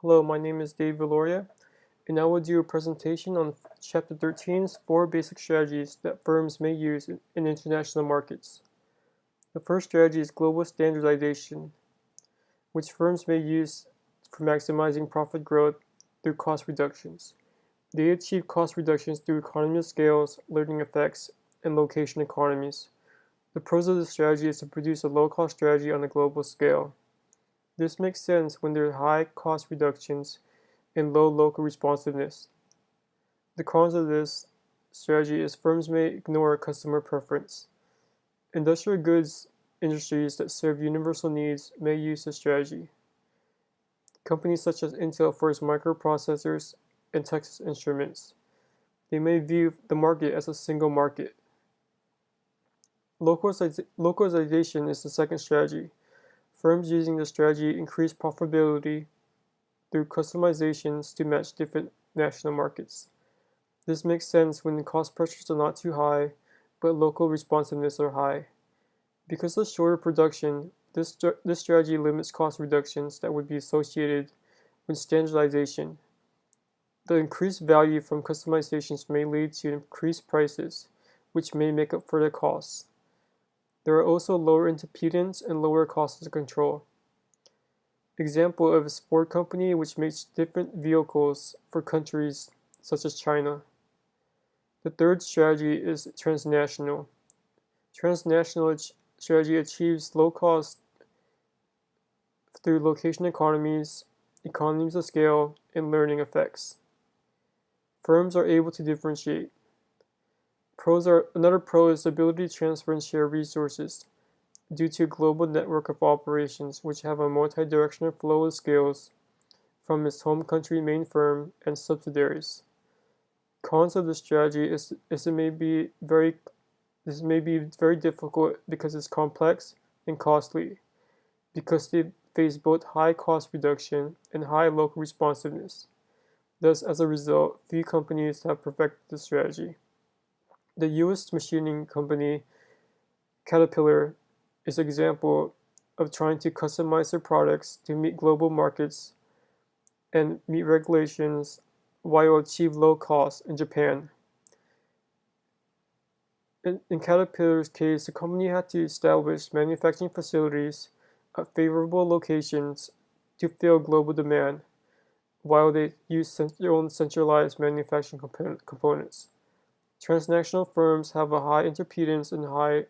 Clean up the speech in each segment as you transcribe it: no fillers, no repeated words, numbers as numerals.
Hello, my name is Dave Valoria, and I will do a presentation on Chapter 13's 4 basic strategies that firms may use in international markets. The first strategy is global standardization, which firms may use for maximizing profit growth through cost reductions. They achieve cost reductions through economy of scales, learning effects, and location economies. The pros of this strategy is to produce a low-cost strategy on a global scale. This makes sense when there are high cost reductions and low local responsiveness. The cons of this strategy is firms may ignore customer preference. Industrial goods industries that serve universal needs may use this strategy. Companies such as Intel for its microprocessors and Texas Instruments. They may view the market as a single market. Localization is the second strategy. Firms using this strategy increase profitability through customizations to match different national markets. This makes sense when the cost pressures are not too high, but local responsiveness are high. Because of shorter production, this strategy limits cost reductions that would be associated with standardization. The increased value from customizations may lead to increased prices, which may make up for the costs. There are also lower impedance and lower costs of control. Example of a Ford company which makes different vehicles for countries such as China. The third strategy is transnational. Transnational strategy achieves low cost through location economies, economies of scale, and learning effects. Firms are able to differentiate. Another pro is the ability to transfer and share resources due to a global network of operations which have a multi-directional flow of skills from its home country main firm and subsidiaries. Cons of this strategy is this may be very difficult because it's complex and costly, because they face both high cost reduction and high local responsiveness. Thus, as a result, few companies have perfected the strategy. The U.S. machining company Caterpillar is an example of trying to customize their products to meet global markets and meet regulations while achieve low costs in Japan. In Caterpillar's case, the company had to establish manufacturing facilities at favorable locations to fill global demand, while they use their own centralized manufacturing components. Transnational firms have a high impedance and high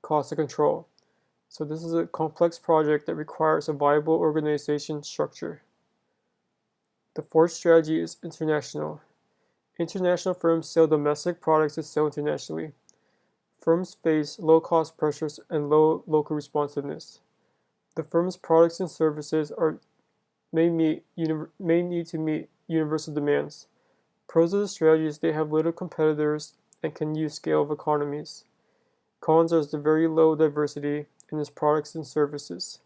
cost of control. So this is a complex project that requires a viable organization structure. The fourth strategy is international. International firms sell domestic products that sell internationally. Firms face low cost pressures and low local responsiveness. The firm's products and services may need to meet universal demands. Pros of the strategy is they have little competitors and can use scale of economies. Cons are the very low diversity in its products and services.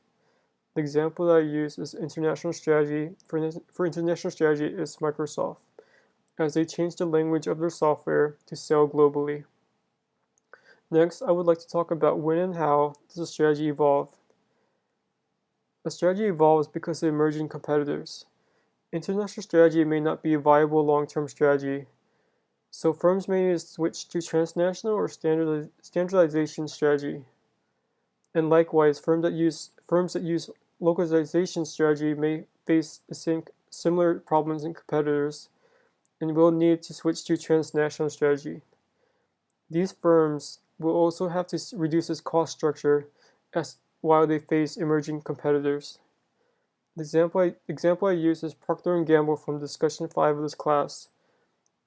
The example that I use is international strategy. For international strategy is Microsoft, as they change the language of their software to sell globally. Next, I would like to talk about when and how does a strategy evolve. A strategy evolves because of emerging competitors. International strategy may not be a viable long-term strategy, so firms may switch to transnational or standardization strategy. And likewise, firms that use localization strategy may face the similar problems and competitors and will need to switch to transnational strategy. These firms will also have to reduce its cost structure while they face emerging competitors. The example I use is Procter & Gamble from discussion 5 of this class,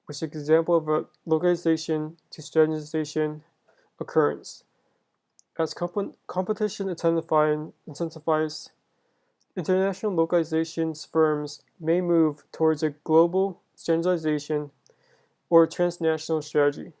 which is an example of a localization to standardization occurrence. As competition intensifies, international localization firms may move towards a global standardization or transnational strategy.